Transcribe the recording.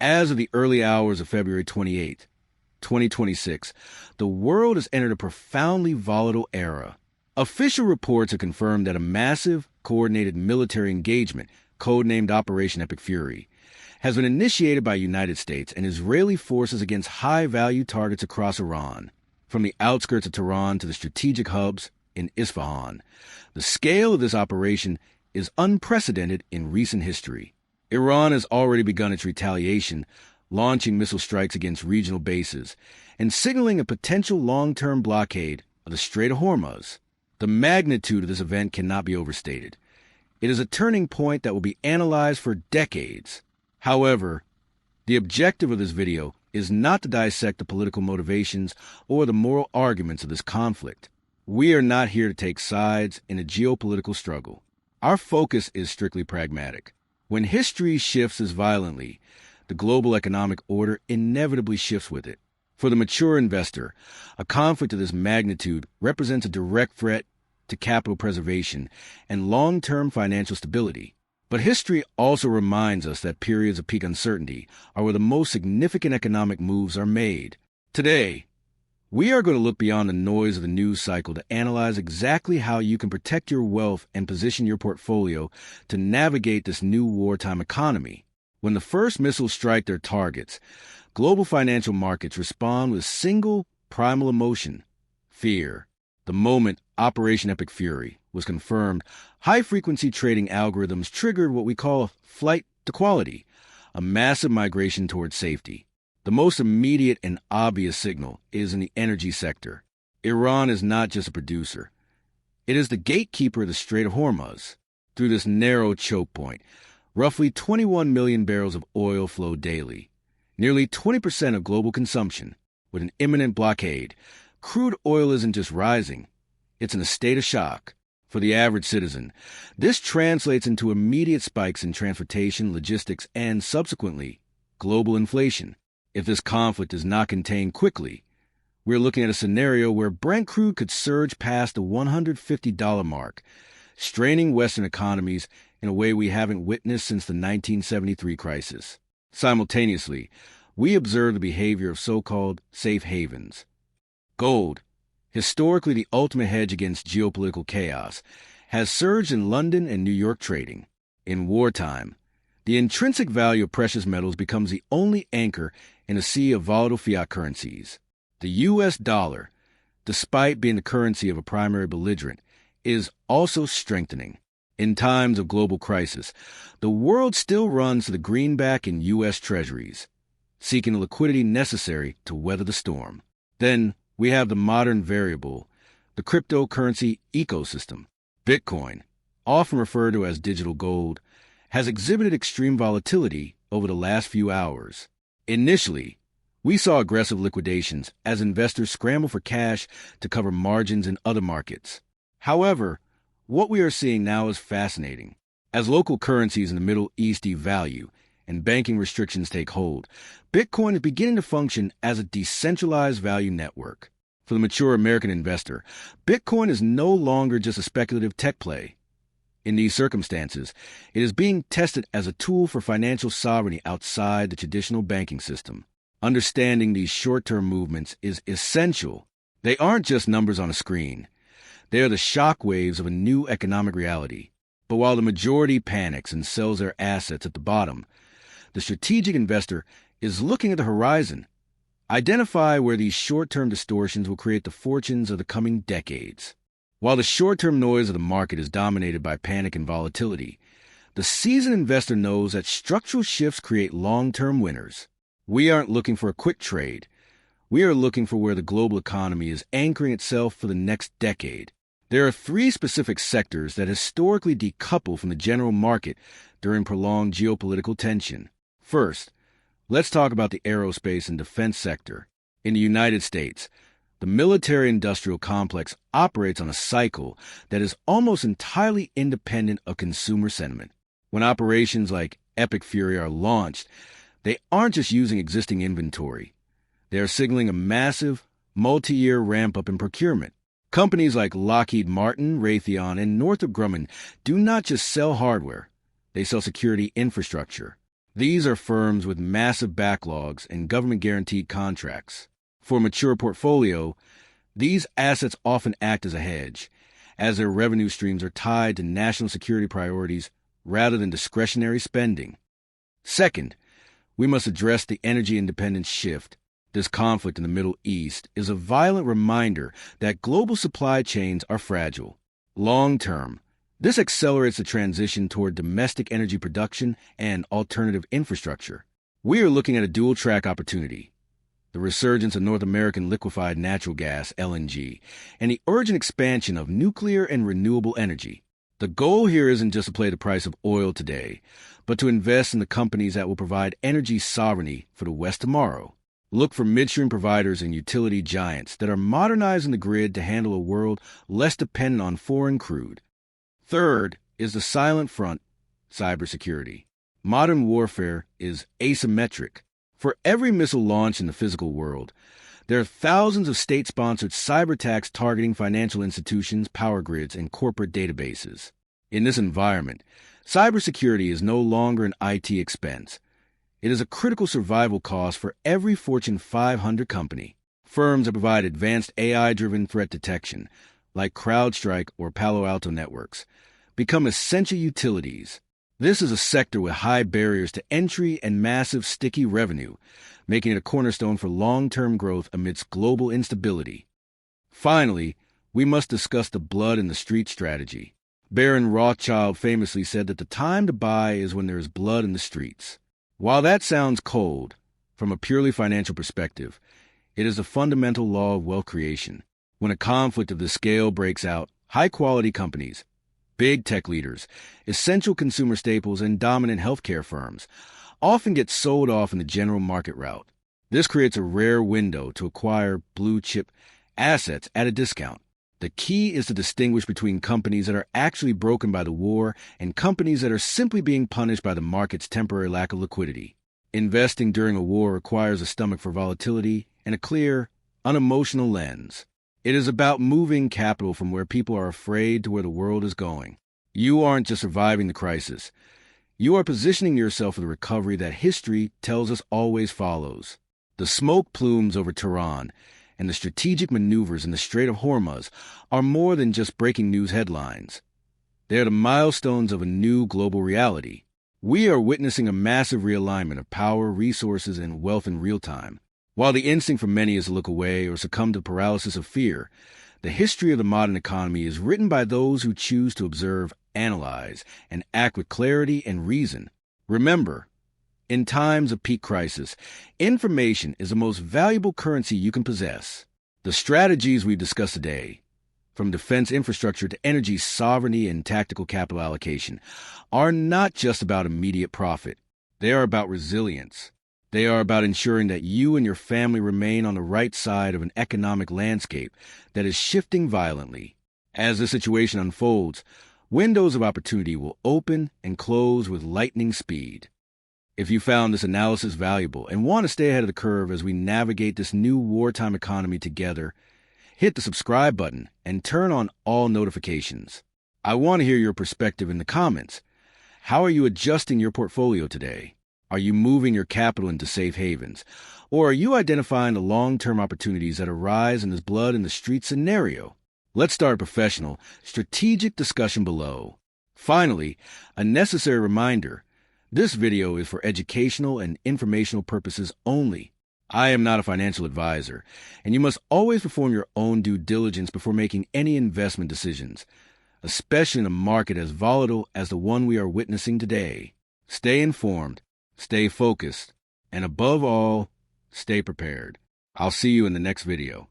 As of the early hours of February 28, 2026, the world has entered a profoundly volatile era. Official reports have confirmed that a massive, coordinated military engagement, codenamed Operation Epic Fury, has been initiated by United States and Israeli forces against high-value targets across Iran, from the outskirts of Tehran to the strategic hubs in Isfahan. The scale of this operation is unprecedented in recent history. Iran has already begun its retaliation, launching missile strikes against regional bases and signaling a potential long-term blockade of the Strait of Hormuz. The magnitude of this event cannot be overstated. It is a turning point that will be analyzed for decades. However, the objective of this video is not to dissect the political motivations or the moral arguments of this conflict. We are not here to take sides in a geopolitical struggle. Our focus is strictly pragmatic. When history shifts as violently, the global economic order inevitably shifts with it. For the mature investor, a conflict of this magnitude represents a direct threat to capital preservation and long-term financial stability. But history also reminds us that periods of peak uncertainty are where the most significant economic moves are made. Today, we are going to look beyond the noise of the news cycle to analyze exactly how you can protect your wealth and position your portfolio to navigate this new wartime economy. When the first missiles strike their targets, global financial markets respond with a single primal emotion: fear. The moment Operation Epic Fury was confirmed, high-frequency trading algorithms triggered what we call flight to quality, a massive migration towards safety. The most immediate and obvious signal is in the energy sector. Iran is not just a producer. It is the gatekeeper of the Strait of Hormuz. Through this narrow choke point, roughly 21 million barrels of oil flow daily, nearly 20% of global consumption. With an imminent blockade, crude oil isn't just rising, it's in a state of shock. For the average citizen, this translates into immediate spikes in transportation, logistics, and subsequently, global inflation. If this conflict is not contained quickly, we're looking at a scenario where Brent crude could surge past the $150 mark, straining Western economies in a way we haven't witnessed since the 1973 crisis. Simultaneously, we observe the behavior of so-called safe havens. Gold, historically the ultimate hedge against geopolitical chaos, has surged in London and New York trading. In wartime, the intrinsic value of precious metals becomes the only anchor in a sea of volatile fiat currencies. The U.S. dollar, despite being the currency of a primary belligerent, is also strengthening. In times of global crisis, the world still runs to the greenback in U.S. treasuries, seeking the liquidity necessary to weather the storm. Then we have the modern variable, the cryptocurrency ecosystem. Bitcoin, often referred to as digital gold, has exhibited extreme volatility over the last few hours. Initially, we saw aggressive liquidations as investors scramble for cash to cover margins in other markets. However, what we are seeing now is fascinating. As local currencies in the Middle East devalue and banking restrictions take hold, Bitcoin is beginning to function as a decentralized value network. For the mature American investor, Bitcoin is no longer just a speculative tech play. In these circumstances, it is being tested as a tool for financial sovereignty outside the traditional banking system. Understanding these short-term movements is essential. They aren't just numbers on a screen. They are the shock waves of a new economic reality. But while the majority panics and sells their assets at the bottom, the strategic investor is looking at the horizon. Identify where these short-term distortions will create the fortunes of the coming decades. While the short-term noise of the market is dominated by panic and volatility, the seasoned investor knows that structural shifts create long-term winners. We aren't looking for a quick trade. We are looking for where the global economy is anchoring itself for the next decade. There are three specific sectors that historically decouple from the general market during prolonged geopolitical tension. First, let's talk about the aerospace and defense sector. In the United States, the military-industrial complex operates on a cycle that is almost entirely independent of consumer sentiment. When operations like Epic Fury are launched, they aren't just using existing inventory. They are signaling a massive, multi-year ramp-up in procurement. Companies like Lockheed Martin, Raytheon, and Northrop Grumman do not just sell hardware. They sell security infrastructure. These are firms with massive backlogs and government-guaranteed contracts. For a mature portfolio, these assets often act as a hedge, as their revenue streams are tied to national security priorities rather than discretionary spending. Second, we must address the energy independence shift. This conflict in the Middle East is a violent reminder that global supply chains are fragile. Long-term, this accelerates the transition toward domestic energy production and alternative infrastructure. We are looking at a dual-track opportunity: the resurgence of North American liquefied natural gas, LNG, and the urgent expansion of nuclear and renewable energy. The goal here isn't just to play the price of oil today, but to invest in the companies that will provide energy sovereignty for the West tomorrow. Look for midstream providers and utility giants that are modernizing the grid to handle a world less dependent on foreign crude. Third is the silent front, cybersecurity. Modern warfare is asymmetric. For every missile launched in the physical world, there are thousands of state-sponsored cyber attacks targeting financial institutions, power grids, and corporate databases. In this environment, cybersecurity is no longer an IT expense. It is a critical survival cost for every Fortune 500 company. Firms that provide advanced AI-driven threat detection, like CrowdStrike or Palo Alto Networks, become essential utilities. This is a sector with high barriers to entry and massive sticky revenue, making it a cornerstone for long-term growth amidst global instability. Finally, we must discuss the blood in the street strategy. Baron Rothschild famously said that the time to buy is when there is blood in the streets. While that sounds cold, from a purely financial perspective, it is a fundamental law of wealth creation. When a conflict of this scale breaks out, high-quality companies, big tech leaders, essential consumer staples, and dominant healthcare firms often get sold off in the general market route. This creates a rare window to acquire blue-chip assets at a discount. The key is to distinguish between companies that are actually broken by the war and companies that are simply being punished by the market's temporary lack of liquidity. Investing during a war requires a stomach for volatility and a clear, unemotional lens. It is about moving capital from where people are afraid to where the world is going. You aren't just surviving the crisis. You are positioning yourself for the recovery that history tells us always follows. The smoke plumes over Tehran and the strategic maneuvers in the Strait of Hormuz are more than just breaking news headlines. They are the milestones of a new global reality. We are witnessing a massive realignment of power, resources, and wealth in real time. While the instinct for many is to look away or succumb to paralysis of fear, the history of the modern economy is written by those who choose to observe, analyze, and act with clarity and reason. Remember, in times of peak crisis, information is the most valuable currency you can possess. The strategies we've discussed today, from defense infrastructure to energy sovereignty and tactical capital allocation, are not just about immediate profit. They are about resilience. They are about ensuring that you and your family remain on the right side of an economic landscape that is shifting violently. As the situation unfolds, windows of opportunity will open and close with lightning speed. If you found this analysis valuable and want to stay ahead of the curve as we navigate this new wartime economy together, hit the subscribe button and turn on all notifications. I want to hear your perspective in the comments. How are you adjusting your portfolio today? Are you moving your capital into safe havens? Or are you identifying the long-term opportunities that arise in this blood in the street scenario? Let's start a professional, strategic discussion below. Finally, a necessary reminder: this video is for educational and informational purposes only. I am not a financial advisor, and you must always perform your own due diligence before making any investment decisions, especially in a market as volatile as the one we are witnessing today. Stay informed, stay focused, and above all, stay prepared. I'll see you in the next video.